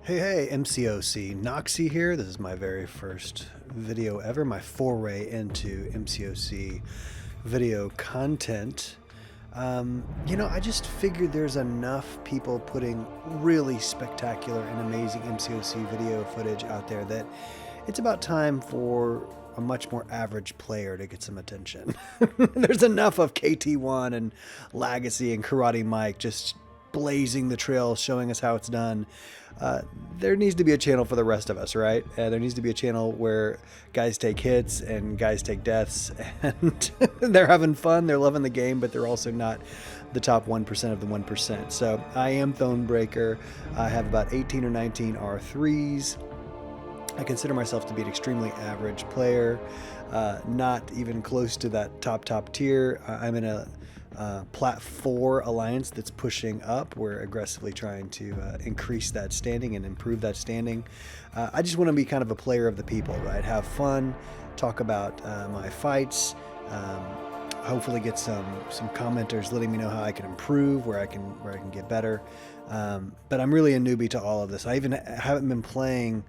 Hey, MCOC, Knoxy here. This is my very first video ever, my foray into MCOC video content. I just figured there's enough people putting really spectacular and amazing MCOC video footage out there that it's about time for a much more average player to get some attention. There's enough of KT1 and Legacy and Karate Mike just blazing the trail, showing us how it's done. There needs to be a channel for the rest of us, right? There needs to be a channel where guys take hits and guys take deaths, and they're having fun, they're loving the game, but they're also not the top 1% of the 1%. So I am Thonebreaker. I have about 18 or 19 R3s. I consider myself to be an extremely average player, not even close to that top tier. I'm in a Plat 4 alliance that's pushing up. We're aggressively trying to increase that standing and improve that standing. I just want to be kind of a player of the people, right? Have fun, talk about my fights, hopefully get some commenters letting me know how I can improve, where I can get better. But I'm really a newbie to all of this. I even haven't been playing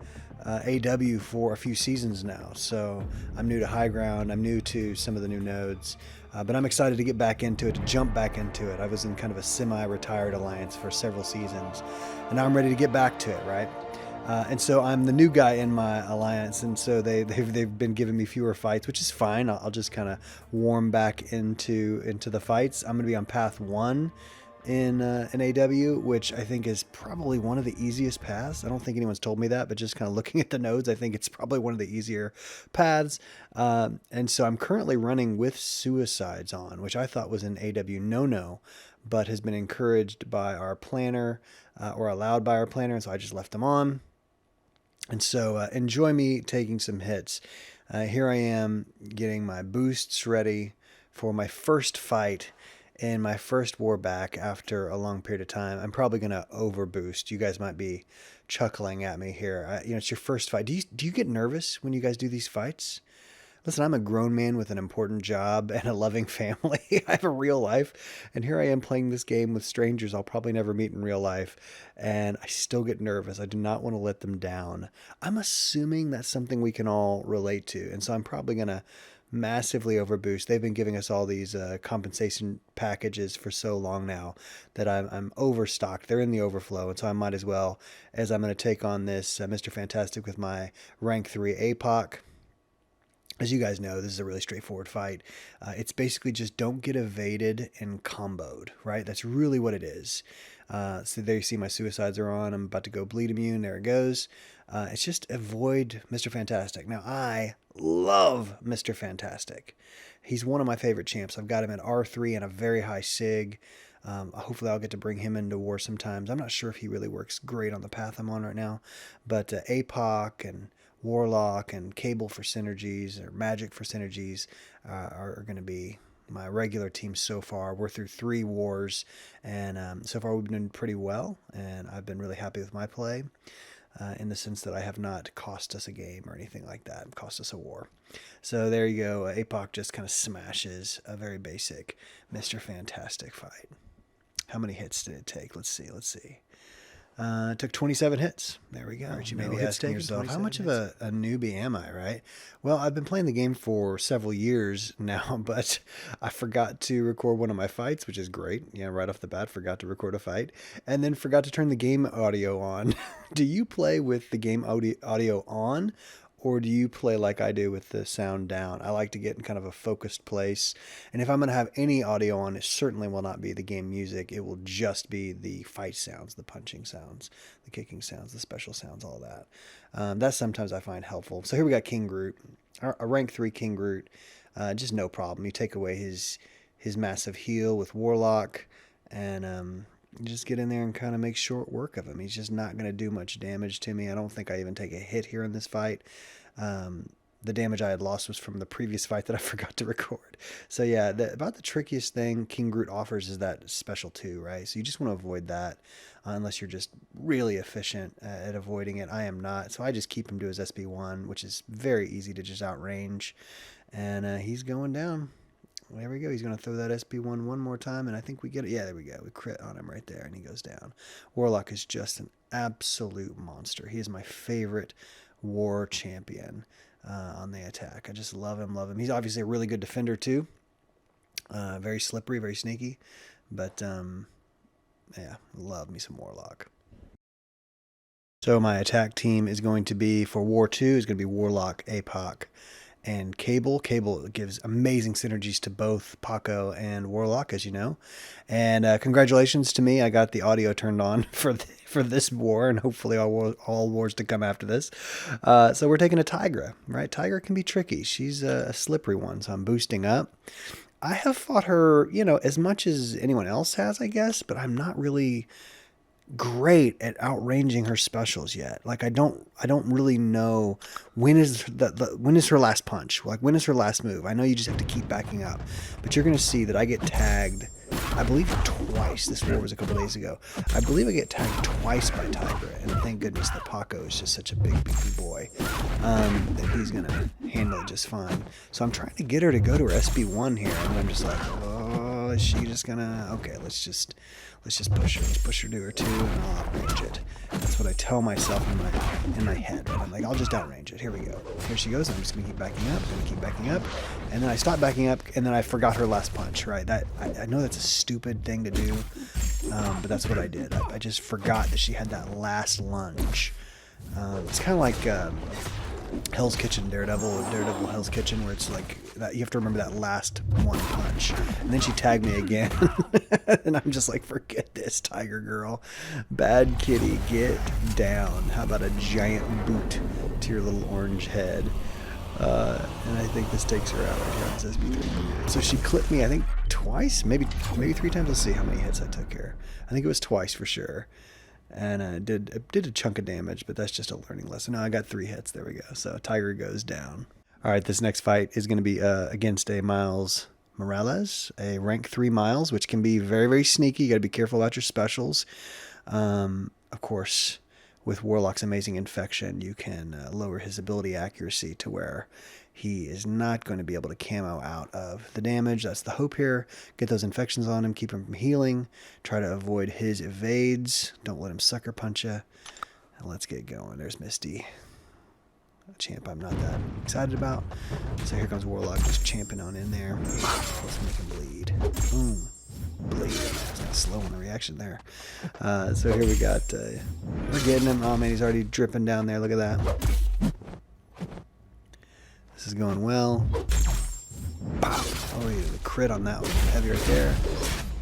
AW for a few seasons now, so I'm new to high ground. I'm new to some of the new nodes, but I'm excited to get back into it, to jump back into it. I was in kind of a semi-retired alliance for several seasons, and now I'm ready to get back to it, right? And so I'm the new guy in my alliance, and so they've been giving me fewer fights, which is fine. I'll just kind of warm back into the fights. I'm going to be on path 1 in AW, which I think is probably one of the easiest paths. I don't think anyone's told me that, but just kind of looking at the nodes, I think it's probably one of the easier paths. And so I'm currently running with suicides on, which I thought was an AW no-no, but has been encouraged by our planner, or allowed by our planner, and so I just left them on. And so enjoy me taking some hits. Here I am getting my boosts ready for my first fight in my first war back after a long period of time. I'm probably going to overboost. You guys might be chuckling at me here. It's your first fight. Do you get nervous when you guys do these fights? Listen, I'm a grown man with an important job and a loving family. I have a real life, and here I am playing this game with strangers I'll probably never meet in real life, and I still get nervous. I do not want to let them down. I'm assuming that's something we can all relate to, and so I'm probably going to massively overboost. They've been giving us all these compensation packages for so long now that I'm overstocked. They're in the overflow, and so I might as well, as I'm going to take on this Mr. Fantastic with my rank 3 APOC. As you guys know, this is a really straightforward fight. It's basically just don't get evaded and comboed, right? That's really what it is. So there you see my suicides are on. I'm about to go bleed immune. There it goes. It's just avoid Mr. Fantastic. Now, I love Mr. Fantastic. He's one of my favorite champs. I've got him at R3 and a very high SIG. Hopefully I'll get to bring him into war sometimes. I'm not sure if he really works great on the path I'm on right now, but APOC and Warlock and Cable for synergies, or Magic for synergies, are going to be my regular team so far. We're through 3 wars, and so far we've been doing pretty well, and I've been really happy with my play, in the sense that I have not cost us a game or anything like that, cost us a war. So there you go. APOC just kind of smashes a very basic Mr. Fantastic fight. How many hits did it take? Let's see. It took 27 hits. There we go. Aren't you maybe asking yourself, how much of a newbie am I, right? Well, I've been playing the game for several years now, but I forgot to record one of my fights, which is great. Yeah, right off the bat, forgot to record a fight, and then forgot to turn the game audio on. Do you play with the game audio on, or do you play like I do with the sound down? I like to get in kind of a focused place. And if I'm going to have any audio on, it certainly will not be the game music. It will just be the fight sounds, the punching sounds, the kicking sounds, the special sounds, all that. That sometimes I find helpful. So here we got King Groot, a rank 3 King Groot. Just no problem. You take away his massive heal with Warlock, and just get in there and kind of make short work of him. He's just not going to do much damage to me. I don't think I even take a hit here in this fight. The damage I had lost was from the previous fight that I forgot to record. So yeah, about the trickiest thing King Groot offers is that special 2, right? So you just want to avoid that unless you're just really efficient at avoiding it. I am not. So I just keep him to his SB1, which is very easy to just outrange. And he's going down. There we go. He's going to throw that SP1 one more time, and I think we get it. Yeah, there we go. We crit on him right there, and he goes down. Warlock is just an absolute monster. He is my favorite war champion on the attack. I just love him, love him. He's obviously a really good defender, too. Very slippery, very sneaky. But, yeah, love me some Warlock. So my attack team is going to be, for War 2, is going to be Warlock, APOC, and Cable. Cable gives amazing synergies to both Paco and Warlock, as you know. And congratulations to me. I got the audio turned on for this war, and hopefully all wars to come after this. So we're taking a Tigra, right? Tigra can be tricky. She's a slippery one, so I'm boosting up. I have fought her, you know, as much as anyone else has, I guess, but I'm not really great at outranging her specials yet. Like I don't really know when is when is her last punch? Like when is her last move? I know you just have to keep backing up, but you're going to see that I get tagged, I believe twice. This war was a couple days ago. I believe I get tagged twice by Tigra, and thank goodness the Paco is just such a big beefy boy that he's going to handle it just fine. So I'm trying to get her to go to her SB1 here, and I'm just like, oh, is she just gonna? Okay, let's just push her. Let's push her to her 2, and I'll outrange it. That's what I tell myself in my head. Right? I'm like, I'll just outrange it. Here we go. Here she goes. I'm just gonna keep backing up. I'm gonna keep backing up, and then I stop backing up, and then I forgot her last punch. Right? That I know that's a stupid thing to do, but that's what I did. I just forgot that she had that last lunge. It's kind of like Hell's Kitchen, Daredevil Hell's Kitchen, where it's like that you have to remember that last one punch, and then she tagged me again, and I'm just like, forget this, Tiger Girl, bad kitty, get down. How about a giant boot to your little orange head? And I think this takes her out right here on this SB3. So she clipped me, I think twice, maybe 3 times. Let's see how many hits I took here. I think it was twice for sure. And I did a chunk of damage, but that's just a learning lesson. Now I got 3 hits. There we go. So Tiger goes down. All right, this next fight is going to be against a Miles Morales, a rank 3 Miles, which can be very, very sneaky. You got to be careful about your specials. Of course, with Warlock's amazing infection, you can lower his ability accuracy to where he is not going to be able to camo out of the damage. That's the hope here. Get those infections on him, keep him from healing, try to avoid his evades, don't let him sucker punch you, and let's get going. There's Misty, a champ I'm not that excited about. So here comes Warlock just champing on in there. Let's make him bleed. Boom. Bleed. It's not slow on the reaction there. So here we got, we're getting him. Oh man, he's already dripping down there. Look at that. This is going well. Pow. Oh, he did a crit on that one. Heavy right there.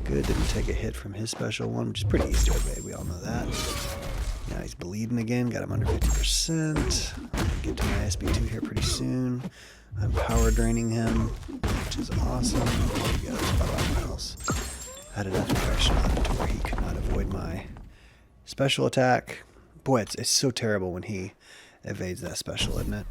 Good. Didn't take a hit from his special one, which is pretty easy to evade. We all know that. Now he's bleeding again. Got him under 50%. I'm going to get to my SB2 here pretty soon. I'm power draining him, which is awesome. There we go. About Miles. Had enough infection on him to where he could not avoid my special attack. Boy, it's so terrible when he evades that special, isn't it?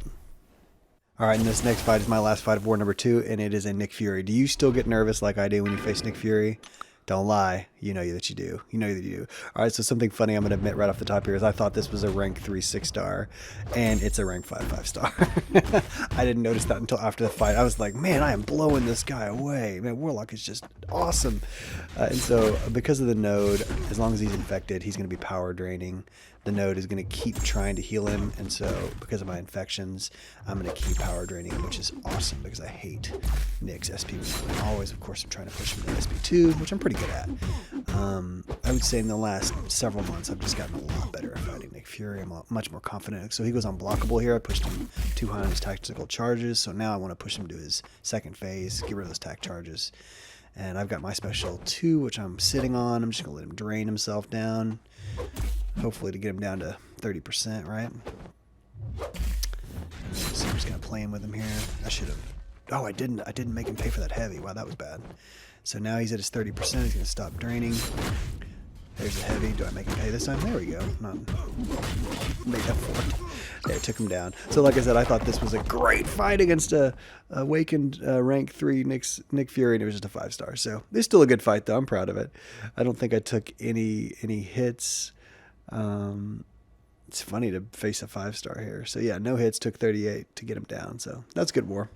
All right, and this next fight is my last fight of war number 2, and it is a Nick Fury. Do you still get nervous like I do when you face Nick Fury? Don't lie. You know that you do. You know that you do. All right, so something funny I'm going to admit right off the top here is I thought this was a rank 3 6-star, and it's a rank 5 5-star. I didn't notice that until after the fight. I was like, man, I am blowing this guy away. Man, Warlock is just awesome. And so because of the node, as long as he's infected, he's going to be power draining. The node is going to keep trying to heal him, and so because of my infections, I'm going to keep power draining him, which is awesome because I hate Nick's SP1. And always, of course, I'm trying to push him to SP2, which I'm pretty good at. I would say in the last several months, I've just gotten a lot better at fighting Nick Fury. I'm much more confident. So he goes unblockable here. I pushed him too high on his tactical charges, so now I want to push him to his second phase, get rid of those tac charges. And I've got my special 2, which I'm sitting on. I'm just going to let him drain himself down. Hopefully to get him down to 30%, right? So I'm just going to play him with him here. I should have... Oh, I didn't make him pay for that heavy. Wow, that was bad. So now he's at his 30%. He's going to stop draining. There's a heavy. Do I make him pay this time? There we go. Not made up for it. There, took him down. So like I said, I thought this was a great fight against a awakened rank 3 Nick Fury, and it was just a 5-star. So it's still a good fight, though. I'm proud of it. I don't think I took any hits. It's funny to face a 5-star here. So yeah, no hits, took 38 to get him down. So that's good war.